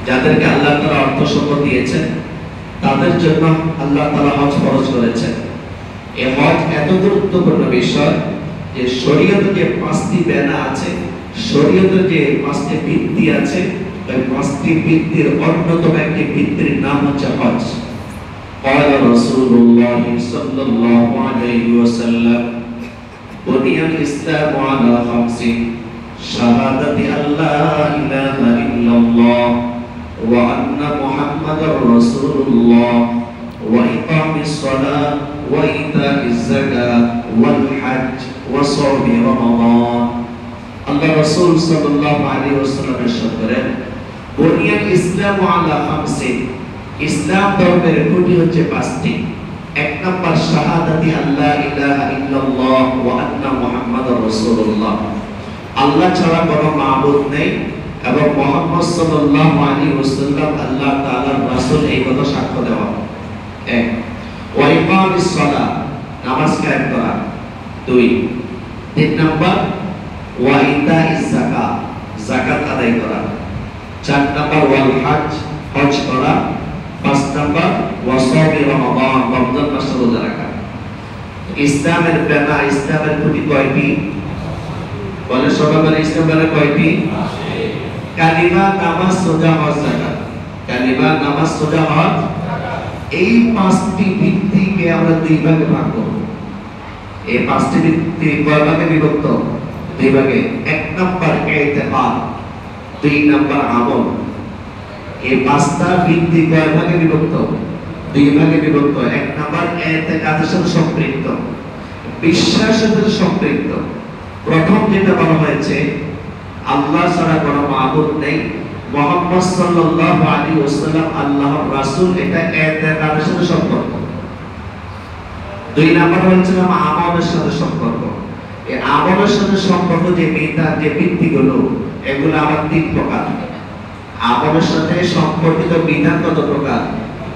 যাদেরকে আল্লাহ তাআলা অর্থ সম্পদ দিয়েছেন তাদের জন্য আল্লাহ তাআলা হজ ফরজ করেছেন। এই হজ এত গুরুত্বপূর্ণ বিষয় যে শরীয়তে যে 5টি বেনা আছে, শরীয়তের যে 5টি ভিত্তি আছে, ওই 5টি ভিত্তির অন্যতম একটি ভিত্তির নাম হচ্ছে হজ। قال رسول الله صلى الله عليه وسلم بني الإسلام على 5 شهادة أن لا إله إلا الله وأن محمدا رسول الله وإقام الصلاة وإيتاء الزكاة والحج وصوم رمضان। আল্লাহ রাসূল সাল্লাল্লাহু আলাইহি ওয়াসাল্লাম ইরশাদ করেন, বুনিয়াল ইসলামু আলা 5, ইসলাম ধর্মের খুঁটি হচ্ছে 5টি। 1 নাম্বার শাহাদাতি আল্লাহ ইলাহা ইল্লাল্লাহ ওয়া আন্না মুহাম্মাদুর রাসূলুল্লাহ, আল্লাহ ছাড়া কোনো মাবুদ নেই এবং মুহাম্মদ সাল্লাল্লাহু আলাইহি ওয়াসাল্লাম আল্লাহ তাআলার রাসূল, এই কথা সাক্ষ্য দেওয়া। 1 ওয়া ইকামিস সালাহ, নামাজ কায়েম করা। 2 3 নাম্বার ওয়া ইতাইজ যাকাত, যাকাত আদায় করা। 4 নাম্বার ওয়াল হজ, হজ করা। 5 নাম্বার ওয়া সাওমি রমাদান, রমজান মাসে রোজা রাখা। ইসলামের বেনা, ইসলামের খুঁটি কয়টি? বলে সবাই বলে ইসলামের কয়টি? কালিমা, নামাজ, রোজা, হজ, যাকাত। কালিমা, নামাজ, রোজা, হজ। এই 5টি ভিত্তিকে আমরা 2 ভাগে ভাগ করব। এই 5টি ভিত্তি কয় ভাগে বিভক্ত? 2 ভাগে। 1 নাম্বার ইতিকাদ, 2 নাম্বার আমল। এই 5টা ভিত্তি কয় ভাগে বিভক্ত? 2 ভাগে বিভক্ত। 1 নাম্বার ইতিকাদের সাথে সম্পৃক্ত, বিশ্বাসের সাথে সম্পৃক্ত। প্রথম যেটা বলা হয়েছে আল্লাহ ছাড়া কোনো মাবুদ নেই, মুহাম্মদ সাল্লাল্লাহু আলাইহি ওয়াসাল্লাম আল্লাহর রাসূল, এটা ইতিকাদের সাথে সম্পর্ক। 2 নাম্বার হচ্ছে আমলের সাথে সম্পর্ক। এই আমলের সাথে সম্পর্ক যে বিধান, যে ভিত্তিগুলো, এগুলো আবার 3 প্রকার। আমলের সাথে সম্পর্কিত বিধান কত প্রকার?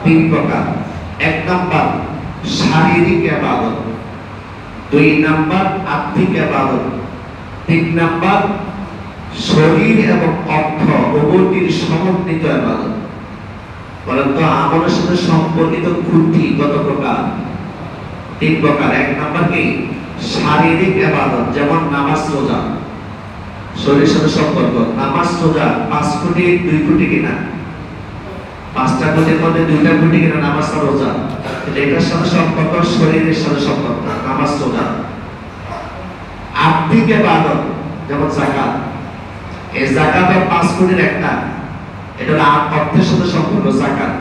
3 প্রকার। 1 নাম্বার শারীরিক ইবাদত, 2 নাম্বার আত্মিক ইবাদত, 3 নাম্বার শরীর এবং অর্থ উভয়টির সমন্বিত ইবাদত। বলেন তো আমলের সাথে সম্পর্কিত খুঁটি কত প্রকার? 3 প্রকার। 1 নাম্বার কি? শারীরিক ইবাদত, যেমন নামাজ, রোজা। শরীরের সাথে সম্পর্ক, নামাজ, রোজা 5 কোটি 2 কোটি কিনা? 5টা কোটির মধ্যে 2টা কোটি কিনা নামাজ আর রোজা? এটার সাথে সম্পর্ক শরীরের সাথে সম্পর্ক, নামাজ, রোজা। আত্মিক ইবাদত যেমন যাকাত, এই যাকাত 5 কোটির একটা, এটা অর্থের সাথে সম্পর্ক, যাকাত।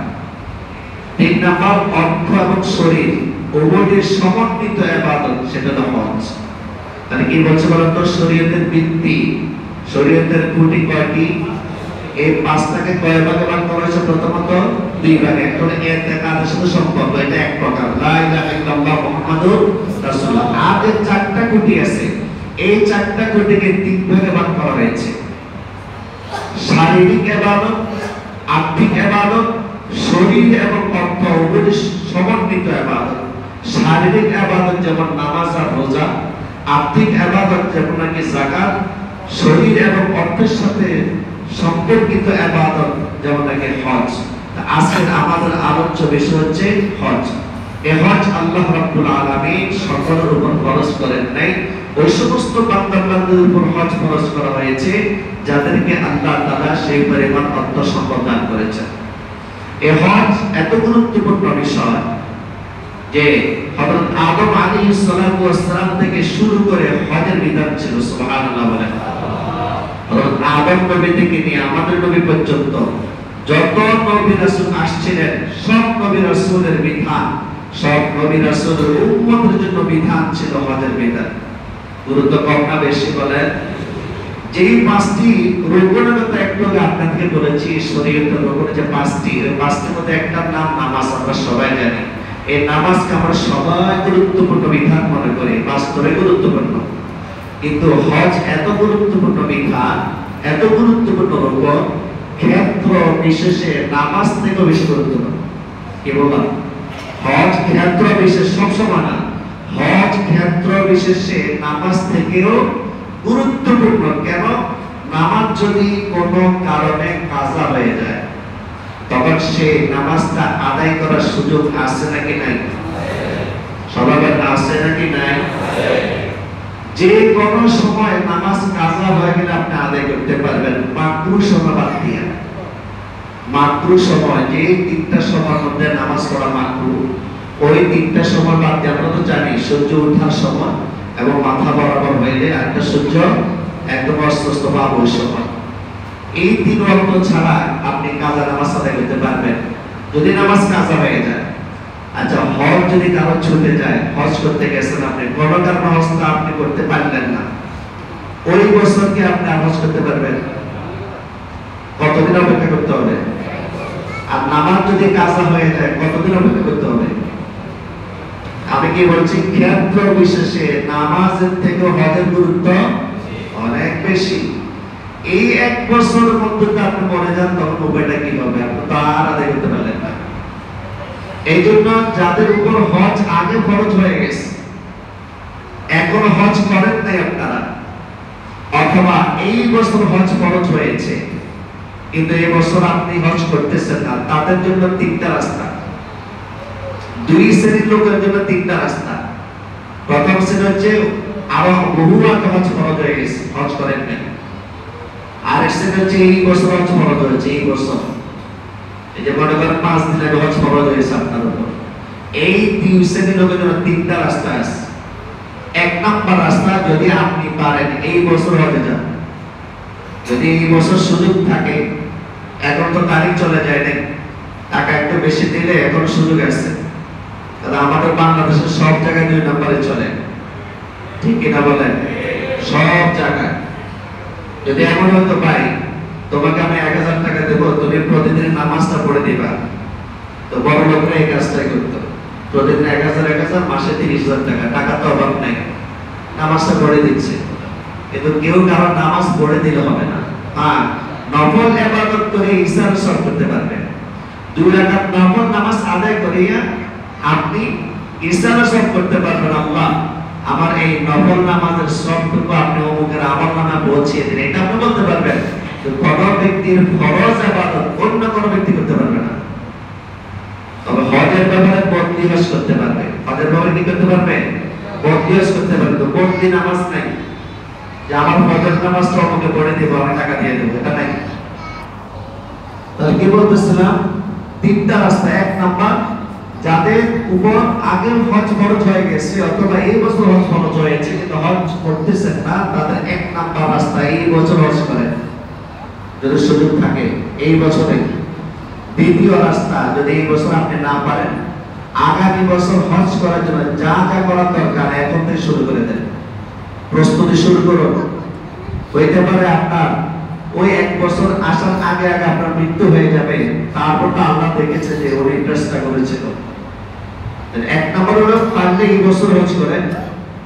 3 নাম্বার অর্থ এবং শরীর উভয়ের সমন্বিত ইবাদত, সেটা হলো হজ। তাহলে কি বলছে বলেন তো? শরীয়তের ভিত্তি, শরীয়তের খুঁটি কয়টি? এই 5টাকে কয় ভাগে ভাগ করা হয়েছে? প্রথমত 2 ভাগে। একটা হলো ইতিকাদের সাথে সম্পর্ক, এটা 1 প্রকার, লা ইলাহা ইল্লাল্লাহ মুহাম্মাদুর রাসূলুল্লাহ। আর যে 4টা খুঁটি আছে, এই 4টা খুঁটিকে 3 ভাগে ভাগ করা হয়েছে। শারীরিক ইবাদত, আত্মিক ইবাদত, শরীর এবং অর্থ উভয়ের সমন্বিত ইবাদত। শারীরিক ইবাদত যেমন নামাজ আর রোজা, আত্মিক ইবাদত যেমন নাকি যাকাত, শরীর এবং অর্থের সাথে সম্পর্কিত ইবাদত যেমন নাকি হজ। আজকের আমাদের আলোচ্য বিষয় হচ্ছে হজ। এই হজ আল্লাহ রাব্বুল আলামিন সকলের উপর ফরজ করেন নাই, ওই সমস্ত বান্দাদের উপর হজ ফরজ করা হয়েছে যাদেরকে আল্লাহ তাআলা সেই পরিমাণ অর্থ সম্পদ দান করেছেন। এই হজ এত গুরুত্বপূর্ণ বিষয় যে হযরত আদম আলাইহিস সালাতু ওয়াস সালাম থেকে শুরু করে হজের বিধান ছিল। সুবহানাল্লাহ বলেন। হযরত আদম নবী থেকে নিয়ে আমাদের নবী পর্যন্ত যত নবী রাসূল আসছিলেন, সব নবী রাসূলের বিধান, সব নবী রাসূলের উম্মতের জন্য বিধান ছিল হজের বিধান। গুরুত্ব কম না বেশি বলেন? যেই 5টি রুকনের কথা একটু আগে আপনাদেরকে বলেছি, শরীয়তের রুকনে যে 5টি, এই 5টির মধ্যে একটার নাম নামাজ, আমরা সবাই জানি। এই নামাজকে আমরা সবাই গুরুত্বপূর্ণ বিধান মনে করি, বাস্তবে গুরুত্বপূর্ণ। কিন্তু হজ এত গুরুত্বপূর্ণ বিধান, এত গুরুত্বপূর্ণ রুকন, ক্ষেত্র বিশেষে নামাজ থেকে বেশি গুরুত্বপূর্ণ। কি বললাম? হজ ক্ষেত্র বিশেষ সবসময় না, হজ ক্ষেত্র বিশেষে নামাজ থেকেও গুরুত্বপূর্ণ। কেন? নামাজ যদি কোনো কারণে কাজা হয়ে যায়, তখন সে নামাজটা আদায় করার সুযোগ আছে নাকি নাই? সবাই আছে নাকি নাই? যে কোনো সময় নামাজ কাজা হয়ে গেলে আপনি আদায় করতে পারবেন, মাত্র সময় বাদ দিয়ে। মাত্র সময় যে 3টা সময়ের মধ্যে নামাজ পড়া মাত্র, ওই 3টা সময় বাদ দিয়ে আমরা তো জানি সূর্য ওঠার সময় এবং মাথা বরাবর হইলে একটা সূর্য একদম অস্ত ভাব ওই সময়। এই 3 ওয়াক্ত ছাড়া আপনি কাজা নামাজ আদায় করতে পারবেন যদি নামাজ কাজা হয়ে যায়। আচ্ছা, হজ যদি কারো ছুটে যায়, হজ করতে গেছেন আপনি, কোনো কারণে হজটা আপনি করতে পারলেন না, ওই বছর কি আপনি হজ করতে পারবেন? কতদিন অপেক্ষা করতে হবে? আর নামাজ যদি কাজা হয়ে যায় কতদিন অপেক্ষা করতে হবে? আমি কি বলছি, ক্ষেত্র বিশেষে নামাজের থেকে হজের গুরুত্ব অনেক বেশি। এই 1 বছরের মধ্যে আপনি মরে যান, তখন উপায়টা কি হবে? আপনি তো আর আদায় করতে পারলেন না। এই জন্য যাদের উপর হজ আগে ফরজ হয়ে গেছে, এখন হজ করেন নাই আপনারা, অথবা এই বছর হজ ফরজ হয়েছে কিন্তু এই বছর আপনি হজ করতেছেন না, তাদের জন্য 3টা রাস্তা। 2 শ্রেণীর লোকের জন্য 3টা রাস্তা। প্রথম শ্রেণী হচ্ছে আরো বহু আগে হজ ফরজ হয়ে গেছে, হজ করেন নাই। আরেক শ্রেণী হচ্ছে এই বছর হজ ফরজ হয়েছে, এই বছর, এই যে মনে করেন 5 দিন আগে হজ ফরজ হয়েছে আপনার উপর। এই 2 শ্রেণীর লোকের জন্য 3টা রাস্তা আছে। 1 নাম্বার রাস্তা, যদি আপনি পারেন এই বছর হজে যান, যদি এই বছর সুযোগ থাকে, এখন তো তারিখ চলে যায় নাই, টাকা একটু বেশি দিলে এখন সুযোগ আছে। তাহলে আমাদের বাংলাদেশের সব জায়গায় 2 নম্বরে চলে, ঠিক কিনা বলেন? সব জায়গায় যদি এমন হতো, ভাই তোমাকে আমি 1000 টাকা দেবো, তুমি প্রতিদিন নামাজটা পড়ে দিবা, তো বড় লোকরা এই কাজটাই করতো। প্রতিদিন 1000 মাসে 30,000 টাকা, টাকা তো অভাব নাই, নামাজটা পড়ে দিচ্ছে। কিন্তু কেউ কারো নামাজ পড়ে দিলে হবে না। হ্যাঁ, নফল ইবাদত করে ইসলাম সব করতে পারবেন। 2 রাকাত নফল নামাজ আদায় করিয়া আপনি ইসলাম সব করতে পারবেন। আল্লাহ আমার এই নফল নামাজের সবটুকু আপনি অমুকের আমল নামা পৌঁছিয়ে দিন, এটা আপনি বলতে পারবেন। কোনো ব্যক্তির ফরজ ইবাদত অন্য কোনো ব্যক্তি করতে পারবে না। তবে হজের ব্যাপারে বন্দিবাস করতে পারবে। হজের ব্যাপারে কি করতে পারবে? বন্দিবাস করতে পারবে। তো বন্দি নামাজ নাই যে আমার ফজর নামাজটা আমাকে পড়ে দেবো, আমি টাকা দিয়ে দেবো, এটা নাই। তাহলে কি বলতেছিলাম, 3টা রাস্তা। 1 নাম্বার, যাদের উপর আগের হজ ফরজ হয়ে গেছে অথবা এই বছর হজ ফরজ হয়েছে কিন্তু হজ করতেছেন না, তাদের 1 নাম্বার রাস্তা, এই বছর হজ করেন যদি সুযোগ থাকে, এই বছরে। দ্বিতীয় রাস্তা, যদি এই বছর আপনি না পারেন, আগামী বছর হজ করার জন্য যা যা করার দরকার এখন থেকে শুরু করে দেন, প্রস্তুতি শুরু করুন। হইতে পারে আপনার ওই 1 বছর আসার আগে আগে আপনার মৃত্যু হয়ে যাবে, তারপর তো আল্লাহ দেখেছে যে ওই চেষ্টা করেছিল। 1 নম্বর হলো পারলে এই বছর হজ করেন।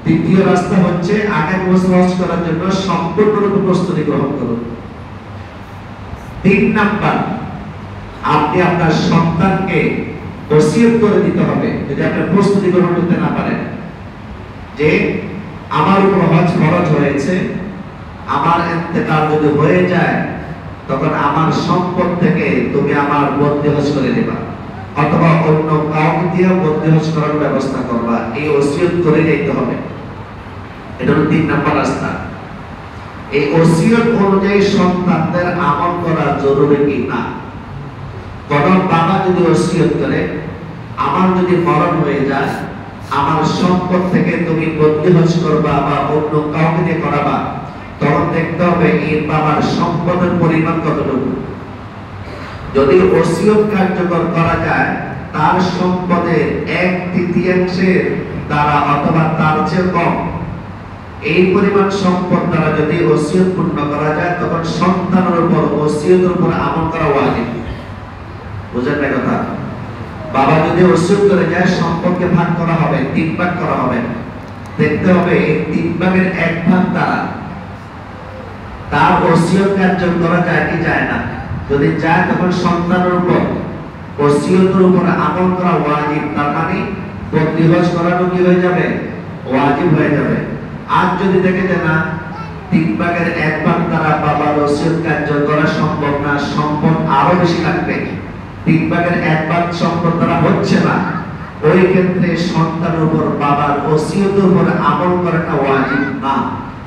দ্বিতীয় রাস্তা হচ্ছে আগামী বছর হজ করার জন্য সম্পূর্ণরূপে প্রস্তুতি গ্রহণ করুন। 3 নাম্বার, আপনি আপনার সন্তানকে ওসিয়ত করে দিতে হবে, যদি আপনি প্রস্তুতি গ্রহণ করতে না পারেন, যে আমার উপর হজ ফরজ হয়েছে, আমার ইন্তেকাল যদি হয়ে যায় তখন আমার সম্পদ থেকে তুমি আমার বন্দি হজ করে দেবা, অথবা অন্য কাউকে দিয়ে বন্দি হজ করার ব্যবস্থা করবা, এই ওসিয়ত করে যেতে হবে। এটা হলো 3 নাম্বার রাস্তা। এই ওসিয়ত অনুযায়ী সন্তানদের আমল করা জরুরি কি না? কোন বাবা যদি ওসিয়ত করে, আমার যদি মরণ হয়ে যায়, আমার সম্পদ থেকে তুমি বন্দি হজ করবা বা অন্য কাউকে দিয়ে করাবা, তখন দেখতে হবে এই বাবার সম্পদের পরিমাণ কতটুকু। যদি ওসিয়ত কার্যকর করা যায়, তার সম্পদের 1/3 দ্বারা অথবা তার চেয়ে কম, এই পরিমাণ সম্পদ দ্বারা যদি ওসিয়ত পূর্ণ করা যায়, তখন সন্তানের উপর ওসিয়তের উপর আমল করা ওয়াজিব। বুঝেন না কথা? বাবা যদি ওসিয়ত করে যায়, সম্পদকে ভাগ করা হবে, 3 ভাগ করা হবে। দেখতে হবে এই 3 ভাগের 1 ভাগ দ্বারা তার ওসিয়ত কার্যকর করা যায় কি যায় না। যদি যায়, তখন সন্তানের উপর ওসিয়তের উপর আমল করা ওয়াজিব। তার মানে বন্দি হজ করানো কি হয়ে যাবে? ওয়াজিব হয়ে যাবে। আর যদি দেখে যে না, 3 ভাগের 1 ভাগ দ্বারা বাবার ওসিয়ত কার্যকর করা সম্ভব না, সম্পদ আরো বেশি লাগবে, তিন ভাগের এক ভাগ সম্পদ দ্বারা হচ্ছে না, ওই ক্ষেত্রে সন্তানের উপর বাবার ওসিয়তের উপর আমল করাটা ওয়াজিব না।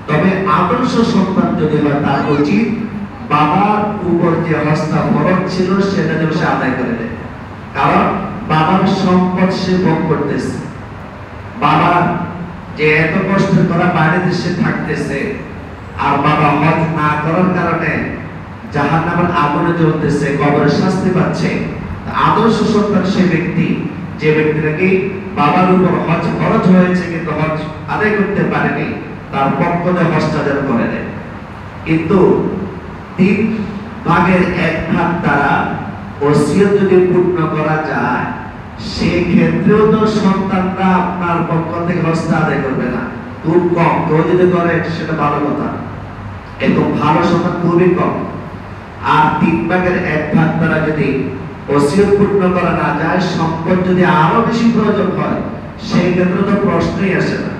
তবে আদর্শ সন্তান যদি হয় তার উচিত বাবার উপর যে হস্তা ফরজ ছিল সেটা যেন সে আদায় করে দেয়। কারণ বাবার সম্পদ সে ভোগ করতেছে, বাবার যে এত কষ্ট করা বাইরে দেশে থাকতেছে, আর বাবা হজ না করার কারণে জাহান্নামের আগুনে জ্বলতেছে, কবরে শাস্তি পাচ্ছে। আদর্শ সন্তান সে ব্যক্তি যে ব্যক্তি নাকি বাবার উপর হজ ফরজ হয়েছে কিন্তু হজ আদায় করতে পারেনি, তার পক্ষ দিয়ে হজটা যেন করে দেয়। কিন্তু তিন ভাগের এক ভাগ দ্বারা ওসিয়ত যদি পূর্ণ করা যায়, সেক্ষেত্রেও তো সন্তানরা আপনার পক্ষ থেকে হজটা আদায় করবে না, খুব কম। কেউ যদি করে সেটা ভালো কথা, কিন্তু ভালো সন্তান খুবই কম। আর তিন ভাগের এক ভাগ দ্বারা যদি ওসিয়ত পূর্ণ করা না যায়, সম্পদ যদি আরো বেশি প্রয়োজন হয়, সেই ক্ষেত্রে তো প্রশ্নই আসে না।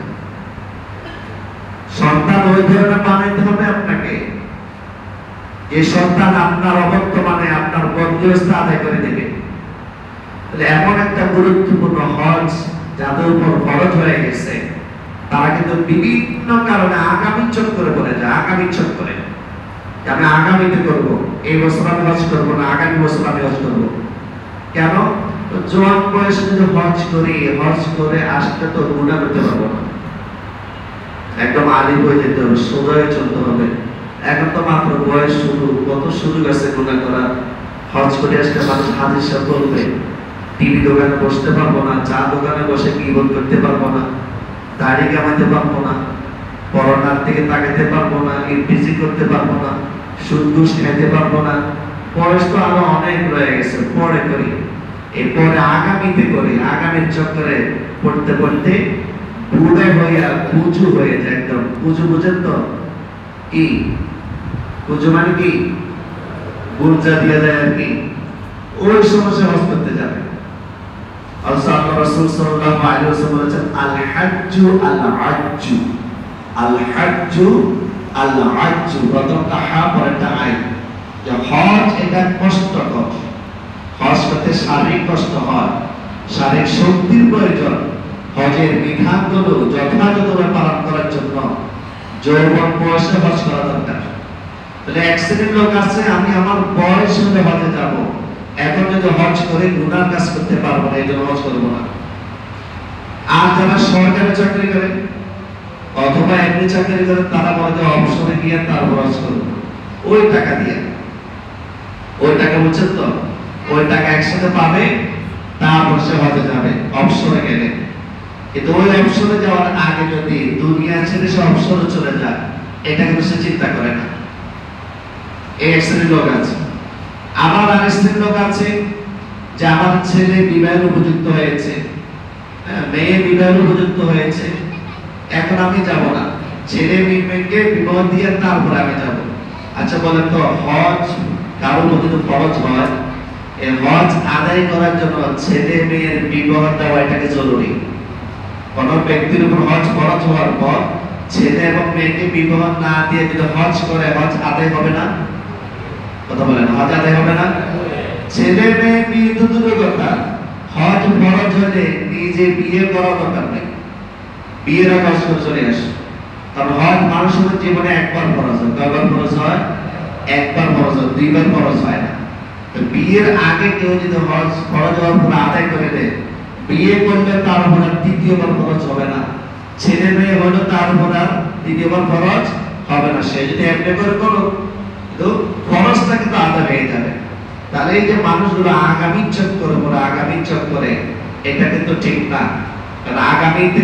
সন্তান ওই ধরনের বানাইতে হবে আপনাকে যে সন্তান আপনার অবর্তমানে আপনার বন্দিবস্তা আদায় করে দেবে। তাহলে এমন একটা গুরুত্বপূর্ণ হজ যাদের উপর ফরজ হয়ে গেছে, তারা কিন্তু বিভিন্ন কারণে আগামী চক্করে বলে যায়, আগামী চক্করে আমি আগামীতে করবো, এই বছর আমি হজ করবো না, আগামী বছর আমি হজ করবো। কেন? জোয়ান বয়সে যদি হজ করি, হজ করে আসতে তো গুনাহ করতে পারবো না, একদম আলিম হয়ে যেতে হবে, সোজা হয়ে চলতে হবে। এখন তো মাত্র বয়স শুরু, কত সুযোগ আছে গুনাহ করা। হজ করে আসলে মানুষ হাজির সাথে বলবে, টিভি দোকানে বসতে পারবো না, চা দোকানে বসে গীবত করতে পারবো না, দাড়ি কামাতে পারবো না, করোনার দিকে তাকাতে পারবো না, ইপিজি করতে পারবো না, সুদ ঘুষ খাইতে পারবো না। বয়স তো আরো অনেক রয়ে গেছে, পরে করি, এরপরে আগামীতে করি। আগামীর চক্করে পড়তে পড়তে বুড়া হইয়া কুজু হয়ে যায়, একদম কুজু। বুঝেন তো কি কুজু মানে? কি গুলজা দিয়ে যায় আর কি। ওই সমস্যা হজ করতে যাবে। আল্লাহ রাসূল সাল্লাল্লাহু আলাইহি ওয়াসাল্লাম বলেছেন, আল হাজ্জু আল আজ্জু, আল হাজ্জু আল আজ্জু, প্রথমটা হা পরেরটা আই। যে হজ এটা কষ্টকর, হজ করতে শারীরিক কষ্ট হয়, শারীরিক শক্তির প্রয়োজন। হজের বিধানগুলো যথাযথভাবে পালন করার জন্য যৌবন বয়সে হজ করা দরকার। তাহলে এক শ্রেণীর লোক আছে, আমি আমার বয়স হলে হজে যাব, এখন যদি হজ করে গুনার কাজ করতে পারবো না, এই জন্য হজ করবো না। আর যারা সরকারি চাকরি করে অথবা এমনি চাকরি করে, তারা বলে অবসরে গিয়ে তারপর হজ করবো, ওই টাকা দিয়ে। ওই টাকা বুঝছেন তো, ওই টাকা একসাথে পাবে, তারপর সে হজে যাবে অবসরে গেলে। কিন্তু ওই অবসরে যাওয়ার আগে যদি দুনিয়া ছেড়ে সে অবসরে চলে যায়, এটা কিন্তু সে চিন্তা করে না। এই এক শ্রেণীর লোক আছে। আবার আরেক শ্রেণীর লোক আছে যে আমার ছেলে বিবাহের উপযুক্ত হয়েছে, মেয়ে বিবাহের উপযুক্ত হয়েছে, এখন আমি যাব না, ছেলে মেয়েকে বিবাহ দিয়ে তারপর আমি যাব। আচ্ছা বলেন তো, হজ কারো প্রতি তো ফরজ হয়, এই হজ আদায় করার জন্য ছেলে মেয়ের বিবাহ দেওয়া এটাকে জরুরি। কোন ব্যক্তির উপর হজ ফরজ হওয়ার পর ছেলে এবং মেয়েকে বিবাহ না দিয়ে যদি হজ করে, হজ আদায় হবে না? কথা বলেন, হজ আদায় হবে না? ছেলে মেয়ে বিয়ে তো দূরের কথা, হজ ফরজ হলে নিজে বিয়ে করা দরকার নেই, বিয়ের আগে হজ করে চলে আসে। কারণ হজ মানুষের জীবনে একবার ফরজ হয়। কয়বার ফরজ হয়? একবার ফরজ হয়, দুইবার ফরজ হয় না। তো বিয়ের আগে কেউ যদি হজ ফরজ হওয়ার পর আদায় করে দেয়, বিয়ে করলে তার উপর আর দ্বিতীয়বার ফরজ হবে না। ছেলে মেয়ে হলো তার উপর আর দ্বিতীয়বার ফরজ হবে না। সে যদি এমনি করে করো, কিন্তু ফরজটা কিন্তু আদায় হয়ে যাবে। তাহলে এই যে মানুষগুলো আগামী চক্করে পড়ে, আগামী চক্করে, এটা কিন্তু ঠিক না। কারণ আগামীতে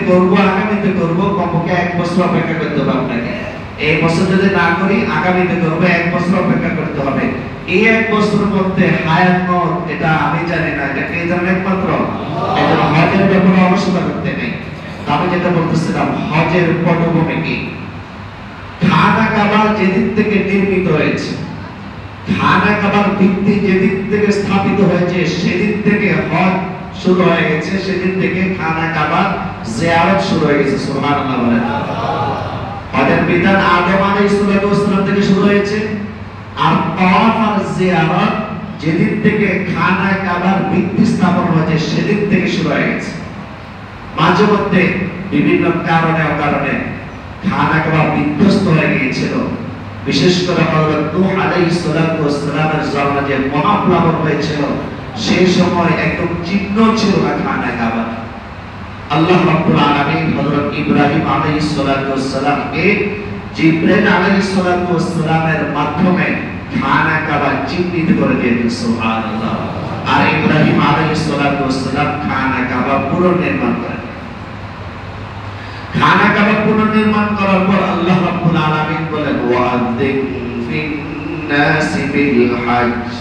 করবো, কমপক্ষে 1 বছর অপেক্ষা করতে হবে আপনাকে। এই বছর যদি না করি, আগামীতে করবো, 1 বছর অপেক্ষা করতে হবে। এই 1 বছরের মধ্যে হায়াত মত এটা আমি জানি না, এটা কে জানেন? একমাত্র এই জন্য হজের ব্যাপারে অলসতা করতে নেই। আমি যেটা বলতেছিলাম, হজের পটভূমি কি? খানা কাবা যেদিক থেকে নির্মিত হয়েছে, খানা কাবার ভিত্তি যেদিক থেকে স্থাপিত হয়েছে, সেদিক থেকে হজ শুরু হয়ে গেছে, সেদিন থেকে খানা কাবার জিয়ারত শুরু হয়ে গেছে। সুবহানাল্লাহ বলেন। হজের বিধান আদম আলাইহিস সালাম থেকে শুরু হয়েছে, আর তাওয়াফ আর জিয়ারত যেদিন থেকে খানায় কাবার ভিত্তি স্থাপন হয়েছে সেদিন থেকে শুরু হয়ে গেছে। মাঝে মধ্যে বিভিন্ন কারণে অকারণে খানা কাবা বিধ্বস্ত হয়ে গিয়েছিল। বিশেষ করে হযরত নূহ আলাইহিস সালাতু ওয়াস সালামের জামানে যে মহাপ্লাবন হয়েছিল সেই সময় একদম চিহ্ন ছিল না খানা কাবা। আল্লাহ রাব্বুল আলামিন হযরত ইব্রাহিম আলাইহিস সালাতু ওয়াস সালামকে জিবরাইল আলাইহিস সালাতু ওয়াস সালামের মাধ্যমে খানা কাবা চিহ্নিত করে দিয়েছেন। সুবহানাল্লাহ। আর ইব্রাহিম আলাইহিস সালাতু ওয়াস সালাম খানা কাবা পুনর্নির্মাণ করেন। খানা কাবা পুনর্নির্মাণ করার পর আল্লাহ রাব্বুল আলামিন বলেন ওয়া'আযিন ফিন-নাসি বিল-হজ্জ,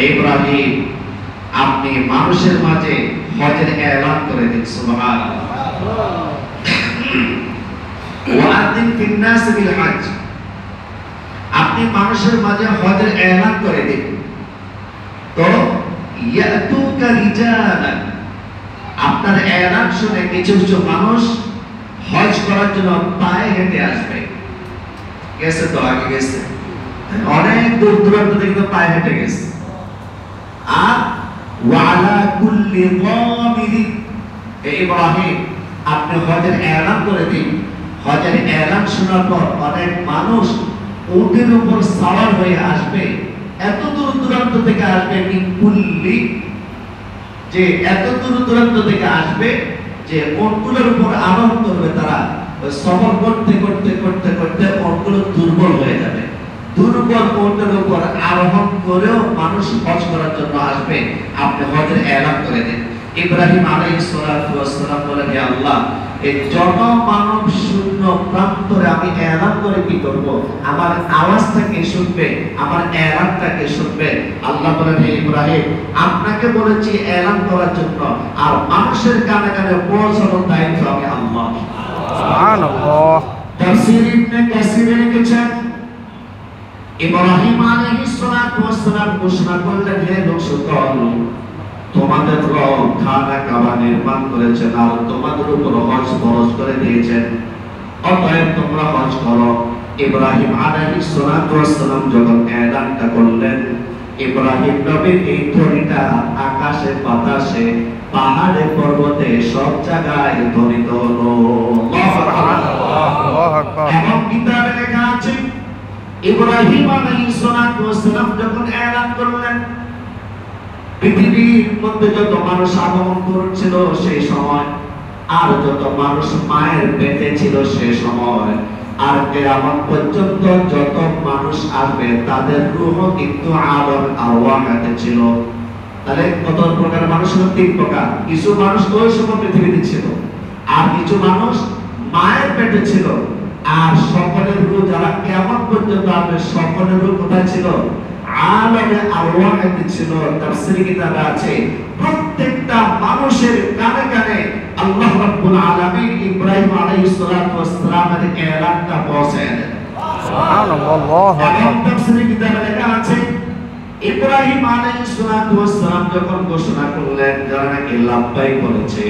ইব্রাহিম আপনি মানুষের মাঝে হজের এলান করে দিন। সুবহানাল্লাহ। ওয়া'আযিন ফিন-নাসি বিল-হজ্জ, আপনি মানুষের মাঝে হজের এলান করে দিন। তো ইয়াতুকা রিজালান, আপনার এলান শুনে কিছু কিছু মানুষ হজ করার জন্য পায়ে হেঁটে আসবে। গেছে তো আগে গেছে, অনেক দূর দূরান্ত থেকে তো পায়ে হেঁটে গেছে। আর ওয়ালা কুল্লি যামিরিন, ইব্রাহিম আপনি হজের এলান করে দিন। হজের এলান শোনার পর অনেক মানুষ উটের উপর সওয়ার হয়ে আসবে, এত দূর দূরান্ত থেকে আসবে। মিন কুল্লি, যে এত দূর দূরান্ত থেকে আসবে যে উটগুলোর উপর আরোহণ করবে। তারা সফর করতে করতে করতে করতে উটগুলো দুর্বল হয়ে যাবে। দুর্বল উটের উপর আরোহণ করেও মানুষ হজ করার জন্য আসবে, আপনি হজের এলান করে দিন। ইব্রাহিম আলাইহিস সালাতু ওয়াস সালাম বলেন, হে আল্লাহ, এই জনমানব শূন্য প্রান্তরে আমি এলান করে কি করব? আমার আওয়াজটা কে শুনবে? আমার এলানটা কে শুনবে? আল্লাহ বলেন, হে ইব্রাহিম, আপনাকে বলেছি এলান করার জন্য, আর মানুষের কানে কানে পৌঁছানোর দায়িত্ব আমি আল্লাহ। সুবহানাল্লাহ। তাফসীর ইবনে কাসির লিখেছেন, ইব্রাহিম আলাইহিস সালাতু ওয়াস সালাম ঘোষণা করলেন, হে লোকসকল, তোমাদের রব খানা কাবা নির্মাণ করেছেন আর তোমাদের উপর হজ ফরজ করে দিয়েছেন, অতএব তোমরা হজ করো। ইব্রাহিম আলাইহিস সালাতু ওয়াস সালাম যখন এলানটা করলেন, ইব্রাহিম নবীর এই ধ্বনিটা আকাশে বাতাসে পাহাড়ে পর্বতে সব জায়গায় ধ্বনিত হলো। আল্লাহু আকবার। এবং কিতাবে লেখা আছে, ইব্রাহিম আলাইহিস সালাতু ওয়াস সালাম যখন এলান করলেন, পৃথিবীর মধ্যে যত মানুষ আগমন করছিল সেই সময়, আর যত মানুষ মায়ের পেটে ছিল সেই সময়, আর কিয়ামত পর্যন্ত যত মানুষ আসবে তাদের রূহ কিন্তু আদম আরওয়াহাতে ছিল। তাহলে কত প্রকার মানুষ হলো? তিন প্রকার। কিছু মানুষ ওই সময় পৃথিবীতে ছিল, আর কিছু মানুষ মায়ের পেটে ছিল, আর সকলের রূহ যারা কিয়ামত পর্যন্ত আসবে সকলের রূহ কোথায় ছিল? আলামে আরওয়াহাতে ছিল। তাফসীর কিতাবে আছে প্রত্যেকটা মানুষের কানে কানে আল্লাহ রাব্বুল আলামিন ইব্রাহিম আলাইহিস সালাতু ওয়াস সালামের এলানটা পৌঁছায় দেন। সুবহানাল্লাহ। এবং তাফসীর কিতাবে লেখা আছে, ইব্রাহিম আলাইহিস সালাতু ওয়াস সালাম যখন ঘোষণা করলেন, যারা নাকি লাব্বাইক বলেছে,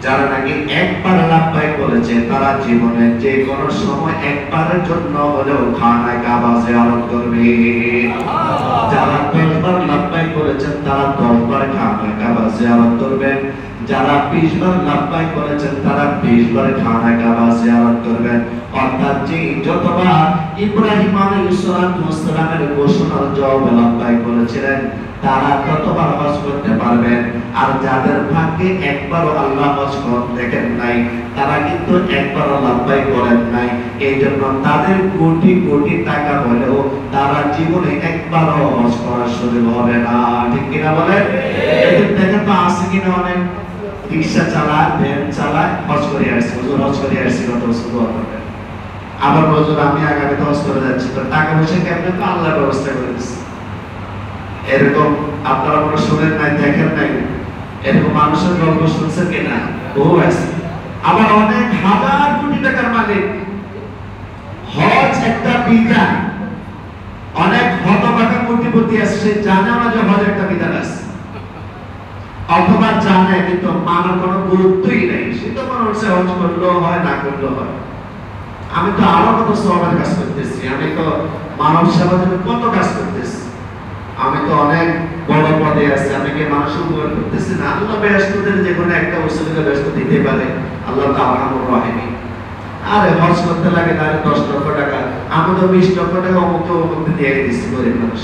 যারা নাকি একবার লাব্বাইক বলেছে, তারা জীবনে যে কোনো সময় একবারের জন্য হলেও খানা কাবা জিয়ারত করবে। যারা 10 বার লাব্বাইক করেছেন তারা 10 বার খানা কাবা জিয়ারত করবেন। যারা 20 বার লাব্বাইক করেছেন তারা 20 বার খানা কাবা জিয়ারত করবেন। অর্থাৎ যে যতবার ইব্রাহিম আলাইহিস সালাতু ওয়াস সালামের ঘোষণার জবাবে লাব্বাইক করেছিলেন তারা ততবার হজ করতে পারবেন। আর যাদের ভাগ্যে একবারও আল্লাহ হজ দেখেন নাই, তারা কিন্তু একবারও লাব্বাইক করেন নাই, এই জন্য তাদের কোটি কোটি টাকা হলেও তারা জীবনে একবারও হজ করার সুযোগ হবে না। ঠিক কিনা বলেন? এদের দেখেন তো আছে কিনা, অনেক রিক্সা চালায়, ভ্যান চালায়, হজ করে আসছে, হুজুর হজ করে আসছি কত বছর করবেন। আবার হুজুর আমি আগামীতে হজ করে যাচ্ছি, তো টাকা পয়সা কেমনে? তো আল্লাহ ব্যবস্থা করে দিচ্ছে। এরকম আপনারা কোনো শুনেন নাই, দেখেন নাই, এরকম মানুষের গল্প শুনছেন কিনা? বহু আছে। আবার অনেক হাজার কোটি টাকার মালিক। হজ একটা বিধান। অনেক হতভাগা কোটিপতি আছে, সে জানে না যে হজ একটা বিধান আছে, অথবা জানে কিন্তু মানার কোনো গুরুত্বই নেই। সে তো মনে হচ্ছে হজ করলেও হয়, না করলেও হয়। আমি তো আরো কত সওয়াবের কাজ করতেছি, আমি তো মানব সেবার জন্য কত কাজ করতেছি। আমি তো অনেক বড় পদে আছি, আমি কি মানুষের উপকার করতেছি না? আল্লাহ বেহেশতের যে কোনো একটা ওসিলাকে বেহেশত দিতে পারে, আল্লাহ তো আরহামুর রাহিম। আরে হজ করতে লাগে তাহলে 10 লক্ষ টাকা, আমি তো 20 লক্ষ টাকা অমুকে অমুকে দিয়ে দিচ্ছি গরিব মানুষ,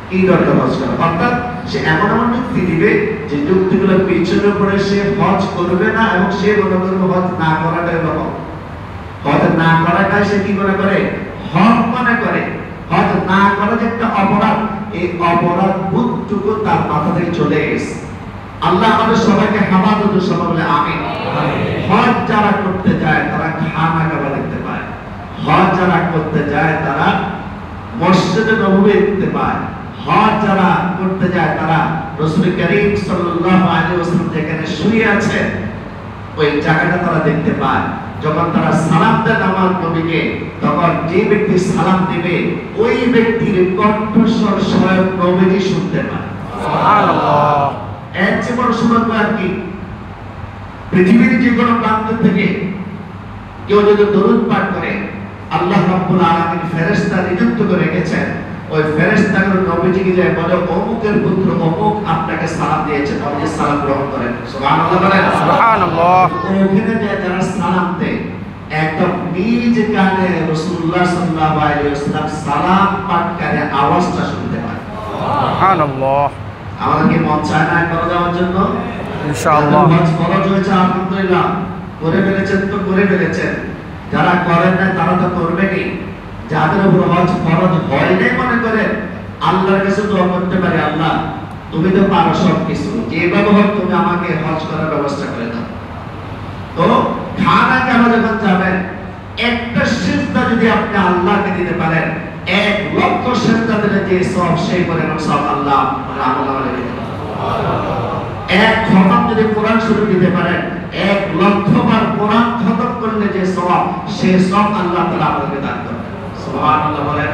কি দরকার হজ করা? অর্থাৎ সে এমন এমন যুক্তি দিবে যে যুক্তিগুলো পিছনে পড়ে সে হজ করবে না, এবং সে মনে করবে হজ না করাটাই রকম। হজ না করাটাই সে কি মনে করে? হক মনে করে। হজ না করা যে একটা অপরাধ, এই অপরাধ বুদ্ধটুকু তার মাথা থেকে চলে গেছে। আল্লাহ আমাদের সবাইকে হেফাজত সবাই বলে আমিন। হজ যারা করতে যায় তারা খানা কাবা দেখতে পায়, হজ যারা করতে যায় তারা মসজিদে নববী দেখতে পায়, হজ যারা করতে যায় তারা রাসূল করিম সাল্লাল্লাহু আলাইহি ওয়াসাল্লাম যেখানে শুয়ে আছেন ওই জায়গাটা তারা দেখতে পায়। যখন তারা সালাম দেন আমার নবীকে, তখন যে ব্যক্তি সালাম দিবে ওই ব্যক্তির কণ্ঠস্বর স্বয়ং নবীজি শুনতে পায়। সুবহানাল্লাহ। এর চেয়ে বড় সৌভাগ্য আর কি? পৃথিবীর যে কোনো প্রান্ত থেকে কেউ যদি দরুদ পাঠ করে, আল্লাহ রাব্বুল আলামিন ফেরেশতা নিযুক্ত করে রেখেছেন, ওই ফেরেশতাগুলো নবীজিকে যায় বলে অমুকের পুত্র অমুক আপনাকে সালাম দিয়েছেন, আপনি সালাম গ্রহণ করেন। সুবহানাল্লাহ বলেন। সুবহানাল্লাহ। ওখানে যায় যারা সালাম দেয় একদম নিজ কানে রাসূলুল্লাহ সাল্লাল্লাহু আলাইহি ওয়াসাল্লাম সালাম পাঠকারী আওয়াজটা শুনতে পায়। সুবহানাল্লাহ। আমাদের কি মন চায় না করে যাওয়ার জন্য? ইনশাআল্লাহ। হজ ফরজ হয়েছে আলহামদুলিল্লাহ, করে ফেলেছেন তো করে ফেলেছেন, যারা করেন না তারা তো করবেনই। যাদের উপর হজ ফরজ হয় নাই মনে করেন, আল্লাহর কাছে দোয়া করতে পারে, আল্লাহ তুমি তো পারো সব কিছু, যেভাবে হোক তুমি আমাকে হজ করার ব্যবস্থা করে দাও। তো খানা কাবা যখন যাবেন, একটা সিজদা যদি আপনি আল্লাহকে দিতে পারেন, 1 লক্ষ সিজদা দিলে যে সব সেই পরিমাণ সব আল্লাহ আলাইহি। এক খতম যদি কোরআন শরীফ দিতে পারেন, 1 লক্ষ বার কোরআন খতম করলে যে সওয়াব, সেই সব আল্লাহ তাআলা আমাদেরকে দান করবেন। সুবহানাল্লাহ বলেন।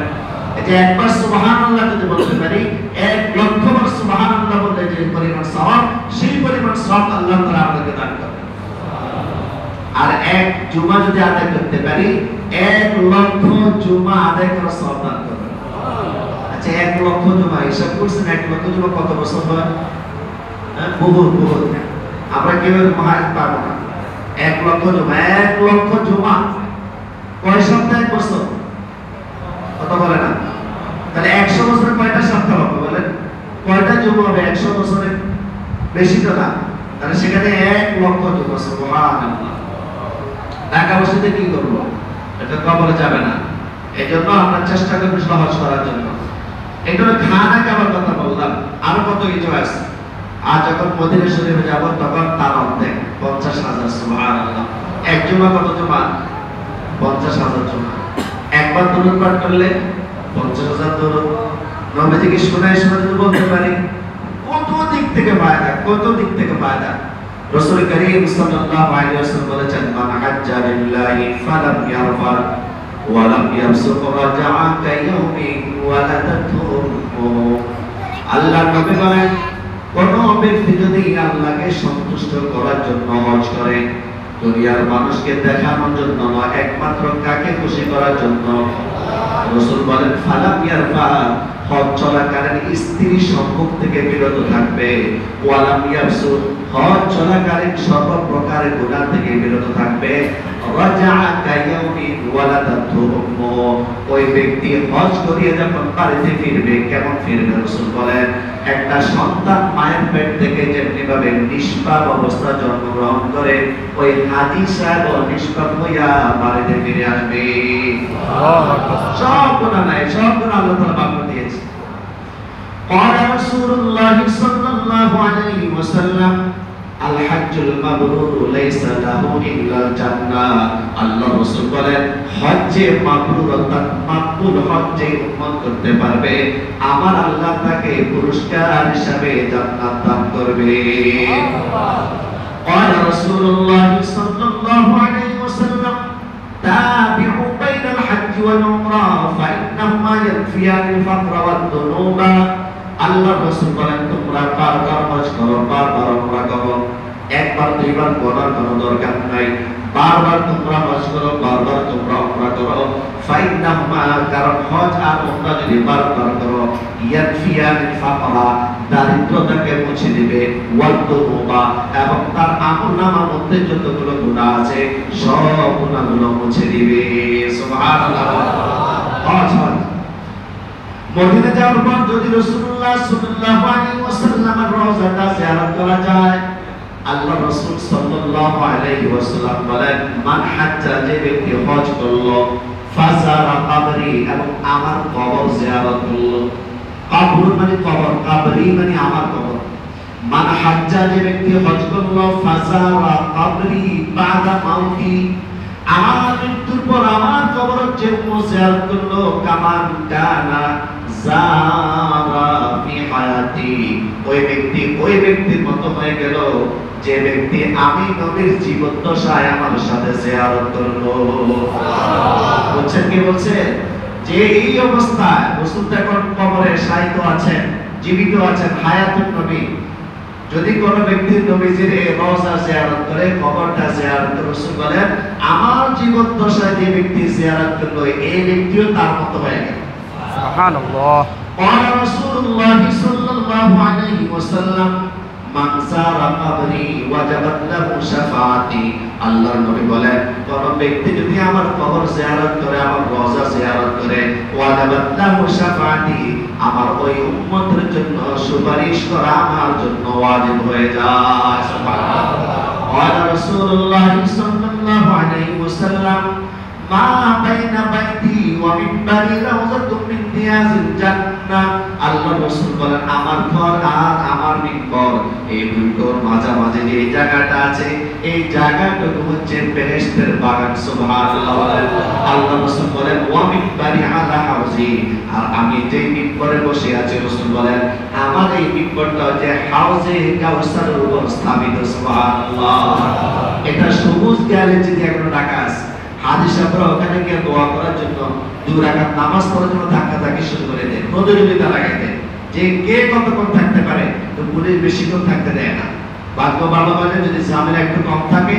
এই যে একবার সুবহানাল্লাহ যদি বলতে পারি, 1 লক্ষ বার সুবহানাল্লাহ বললে যে পরিমাণ সওয়াব, সেই পরিমাণ সওয়াব আল্লাহ তাআলা আমাদেরকে দান করবেন। আর 1 জুমা যদি আদায় করতে পারি, 1 লক্ষ জুমা আদায় করার সওয়াব দান করবেন। আচ্ছা 1 লক্ষ জুমা হিসাব করছেন, 1 লক্ষ জুমা কত বছর হয়? বহুত বহুত। আমরা কেউ মহাজ পাবো না। 1 লক্ষ জুমা, 1 লক্ষ জুমা কয় সপ্তাহ? 1 বছর। কত বলে না? তাহলে 100 বছরে কয়টা সপ্তাহ হবে বলেন? কয়টা জুমা হবে 100 বছরে? বেশি তো না। তাহলে সেখানে 1 লক্ষ জুমা। সুবহানাল্লাহ। টাকা বসে কি করবো? এটা কবরে যাবে না। এই জন্য আমরা চেষ্টা করবো সহজ করার জন্য। এই জন্য খানা কাবার কথা বললাম, আরো কত কিছু আছে। আর যখন মদিনা শরীফে যাব তখন তার অর্ধেক 50,000। সুবহানাল্লাহ। 1 জুমা কত জুমা? 50,000 জুমা। একবার দরুদ পাঠ করলে 50,000 দরুদ। নবীজিকে শোনায় শোনায় যদি বলতে পারি, কত দিক থেকে ফায়দা, কত দিক থেকে ফায়দা। রাসূল করিম সাল্লাল্লাহু আলাইহি ওয়াসাল্লাম বলেছেন, মান হাজ্জা লিল্লাহি ফালাম ইয়ারফা ওয়া লাম ইয়াফসুক রাজা'a কায়াউমিন ওয়ালাদাতহু উম্মুহু। আল্লাহর নবী বলেন, কোন ব্যক্তি যদি আল্লাহকে সন্তুষ্ট করার জন্য হজ করে, দুনিয়ার মানুষকে দেখানোর জন্য নয়, একমাত্র কাকে খুশি করার জন্য, রাসূল বলেন ফালাম ইয়ারফা, হজ চলাকালীন স্ত্রী সম্মুখ থেকে বিরত থাকবে, ওয়ালাম ইয়াফসুক, হজ চলাকালীন সকল প্রকারের গুনাহ থেকে বিরত থাকবে, রাজা'a কায়াউমিন ওয়ালাদাতহু উম্মুহু, ওই ব্যক্তি হজ করিয়ে যখন বাড়িতে ফিরবে, কেমন ফিরবে? রাসূল বলেন, একটা সন্তান মায়ের পেট থেকে যেমনি ভাবে নিষ্পাপ অবস্থা জন্মগ্রহণ করে, ওই হাজি সাহেব নিষ্পাপ হইয়া বাড়িতে ফিরে আসবে। সব গুনাহ নাই, সব গুনাহ আল্লাহ তাআলা মাফ করে দিয়েছে। قال رسول الله صلى الله عليه وسلم الحج المبرور ليس له إلا الجنة। আল্লাহ রাসূল বলেন, হজ্জে মাবরুর অর্থাৎ মাকবুল হজ্জে উম্মত করতে পারবে, আমার আল্লাহ তাকে পুরস্কার হিসাবে জান্নাত দান করবে। قال رسول الله صلى الله عليه وسلم تابعوا بين الحج والعمرة فإنهما ينفيان الفقر والذنوب। আল্লাহ রাসূল বলেন, তোমরা বারবার হজ করো, বারবার উমরা করো, একবার দুইবার করার কোনো দরকার নাই। বারবার তোমরা হজ করো, বারবার তোমরা উমরা করো। ফাইন্নাহুমা, কারণ হজ আর উমরা যদি বারবার করো, ইয়াকফিয়ানিল ফাকরা, দারিদ্রতাকে মুছে দিবে, ওয়াল দুনুবা, এবং তার আমলনামার মধ্যে যতগুলো গুনাহ আছে সব গুনাহগুলো মুছে দিবে। সুবহানাল্লাহ। হজ মদিনা যাওয়ার পর যদি রাসূলুল্লাহ সাল্লাল্লাহু আলাইহি ওয়াসাল্লামের রওজাটা জিয়ারত করা যায়, আল্লাহ রাসূল সাল্লাল্লাহু আলাইহি ওয়াসাল্লাম বলেন, মান হাজ্জা, যে ব্যক্তি হজ করলো, ফাজারা কবরি, এবং আমার কবর জিয়ারত করলো। কবর মানে কবর, কবরি মানে আমার কবর। মান হাজ্জা, যে ব্যক্তি হজ করলো, ফাজারা কবরি বাদা মাউতি, আমার মৃত্যুর পর আমার কবর যে জিয়ারত করলো, কামান কানা যারা ফি হায়াতি, ওই ব্যক্তির মতো হয়ে গেল যে ব্যক্তি আমি নবীর জীবদ্দশায় আমার সাথে জিয়ারত করলো। বুঝছেন কি বলছে? যে এই অবস্থায় রাসূল যখন কবরে শায়িত আছেন, জীবিত আছেন, হায়াতুন নবী, যদি কোন ব্যক্তি নবীজির এই রওজা জিয়ারত করে, কবরটা জিয়ারত করে, রাসূল বলেন আমার জীবদ্দশায় যে ব্যক্তি জিয়ারত করলো, এই ব্যক্তিও তার মতো হয়ে গেল। সুবহানাল্লাহ। قال رسول الله صلى الله عليه وسلم মান যারা কবরি ওয়াজাবাত লাহু শাফাআতি, আল্লাহর নবী বলেন কোন ব্যক্তি যদি আমার কবর জিয়ারত করে, আমার রওজা জিয়ারত করে, ওয়াজাবাত লাহু শাফাআতি, আমার ওই উম্মতের জন্য সুপারিশ করা আমার জন্য ওয়াজিব হয়ে যায়। সুবহানাল্লাহ। قال رسول الله صلى الله عليه وسلم মা বাইনা বাইতি ওয়া মিনবারি রাউযাতুম মিন রিয়াজিল জান্নাহ, আল্লাহর রাসূল বলেন আমার ঘর আর আমার মিনবার, এই দুটোর মাঝামাঝি যে জায়গাটা আছে, এই জায়গাটুকু হচ্ছে বেহেশতের বাগান। সুবহানাল্লাহ। আল্লাহর রাসূল বলেন ওয়া মিনবারি আলা হাউজি, আর আমি যে মিনবারে বসে আছি, রাসূল বলেন আমার এই মিনবারটা হচ্ছে হাউজে কাউসারের উপর স্থাপিত। সুবহানাল্লাহ। এটা সবুজ দেয়ালে যদি একটা ঢাকা আছে, হাদিস আমরা ওখানে গিয়ে দোয়া করার জন্য, 2 রাকাত নামাজ পড়ার জন্য ধাক্কাধাক্কি শুরু করে দেয়, প্রতিযোগিতা লাগাই দেয় যে কে কতক্ষণ থাকতে পারে। তো পুলিশ বেশিক্ষণ থাকতে দেয় না। ভাগ্য ভালো হলে যদি ঝামেলা একটু কম থাকে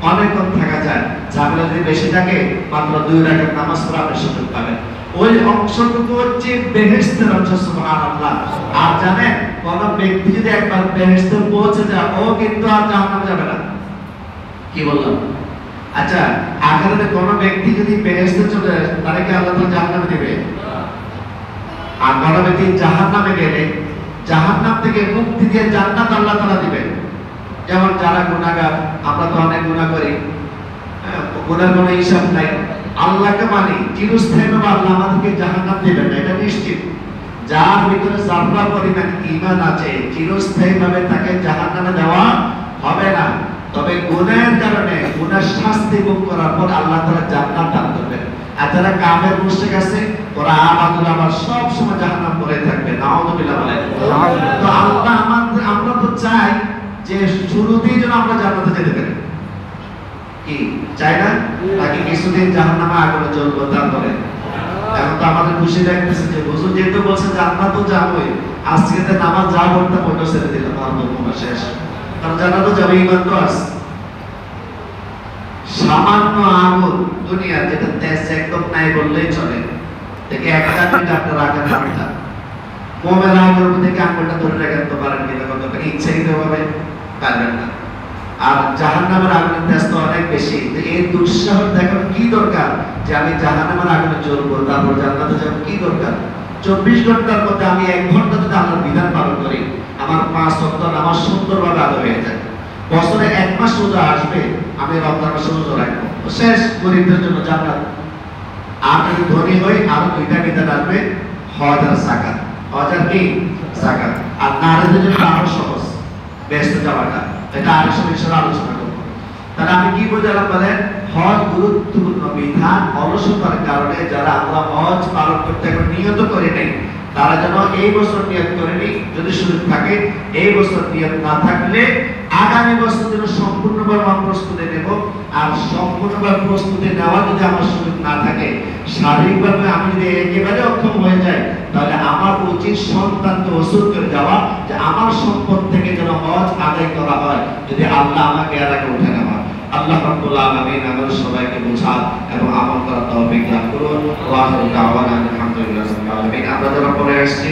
অনেকক্ষণ থাকা যায়, ঝামেলা যদি বেশি থাকে মাত্র 2 রাকাত নামাজ পড়া আপনি সুযোগ পাবেন। ওই অংশটুকু হচ্ছে বেহেশতের অংশ। সুবহানাল্লাহ। আর জানেন কোন ব্যক্তি যদি একবার বেহেশতে পৌঁছে যায়, ও কিন্তু আর জাহান্নামে যাবে না। কি বললাম? আচ্ছা, আখিরাতে কোন ব্যক্তি যদি বেহেশতে চলে যায়, তারে কি আল্লাহ তাআলা জাহান্নামে দিবে? আর কোন ব্যক্তি জাহান্নামে গেলে জাহান্নাম থেকে মুক্তি দিয়ে জান্নাত আল্লাহ তাআলা দিবেন। যেমন যারা গুনাহগার, আমরা তো অনেক গুনাহ করি, গুনার কোনো হিসাব নাই, আল্লাহকে মানি, চিরস্থায়ীভাবে আল্লাহ আমাদেরকে জাহান্নাম দিবেন না, এটা নিশ্চিত। যার ভিতরে যারা পরিমাণ ঈমান আছে, চিরস্থায়ীভাবে তাকে জাহান্নামে দেওয়া হবে না। তবে গুনাহের কারণে গুনার শাস্তি ভোগ করার পর আল্লাহ তাআলা জান্নাত দান করবেন। আর যারা কাফের মুশরিক আছে, ওরা আমাদের আবার সব সময় জাহান্নাম করে থাকবে। নাউযুবিল্লাহ বলেন। তো আল্লাহ আমরা তো চাই যে শুরুতেই যেন আমরা জান্নাতে যেতে পারি, কি চাই না? নাকি কিছুদিন জাহান্নামে আগুনে জ্বলবো তারপরে? এখন তো আমাদের খুশি লাগতেছে যে হুজুর যেহেতু বলছে জান্নাত তো যাবোই, আজকে তো নামাজ যা পড়তাম ওটা ছেড়ে দিলাম, আর বলবো শেষ। কারণ জান্নাত যাবে, ঈমান তো আছে। সামান্য আগুন দুনিয়া যেটা তেজ একদম নাই বললেই চলে, দেখে একটা মিনিট আপনার রাখেন নামটা মোমের আগুনের থেকে আঙুলটা ধরে রাখেন তো পারেন কিনা? কতটা ইচ্ছাকৃতভাবে পারবেন না। আর জাহান্নামের আগুনের তেজ তো অনেক বেশি। এই দুঃসাহস দেখার কি দরকার যে আমি জাহান্নামের আগুনে জ্বলবো তারপর জান্নাতে যাবো? কি দরকার? 24 ঘন্টার মধ্যে আমি 1 ঘন্টা যদি আল্লাহর বিধান পালন করি, আমার 5 ওয়াক্ত নামাজ সুন্দরভাবে আদায় হয়ে যায়। বছরে 1 মাস রোজা আসবে, আমি রমজান মাসে রোজা রাখবো, শেষ। গরিবদের জন্য জান্নাত। আর যদি ধনী হই, আরো 2টা বিধান আসবে, হজ আর যাকাত। হজ আর কি? যাকাত। আর নারীদের জন্য আরো সহজ বেহেশতে যাওয়াটা, এটা আরেকটা বিষয়ে আলোচনা করব। তাহলে আমি কি বোঝালাম বলেন? হজ গুরুত্বপূর্ণ বিধান। অলসতার কারণে যারা আমরা হজ পালন করতে এখন নিয়ত করে নেই, তারা যেন এই বছর নিয়ত করে নেই, যদি সুযোগ থাকে। এই বছর নিয়ত না থাকলে আগামী বছর যেন সম্পূর্ণভাবে আমরা প্রস্তুতি নেব। আর সম্পূর্ণভাবে প্রস্তুতি নেওয়া যদি আমার সুযোগ না থাকে, শারীরিকভাবে আমি যদি একেবারে অক্ষম হয়ে যাই, তাহলে আমার উচিত সন্তানকে ওসিয়ত করে যাওয়া যে আমার সম্পদ থেকে যেন হজ আদায় করা হয়, যদি আল্লাহ আমাকে এর আগে উঠে নেওয়া। আল্লাহ রাব্বুল আলামিন আমাদের সবাইকে বোঝার এবং আমল করার তৌফিক দান করুন। ওয়া আখিরু দাওয়ানা আলহামদুলিল্লাহি রাব্বিল আলামিন। আমরা যারা পড়ে আসছি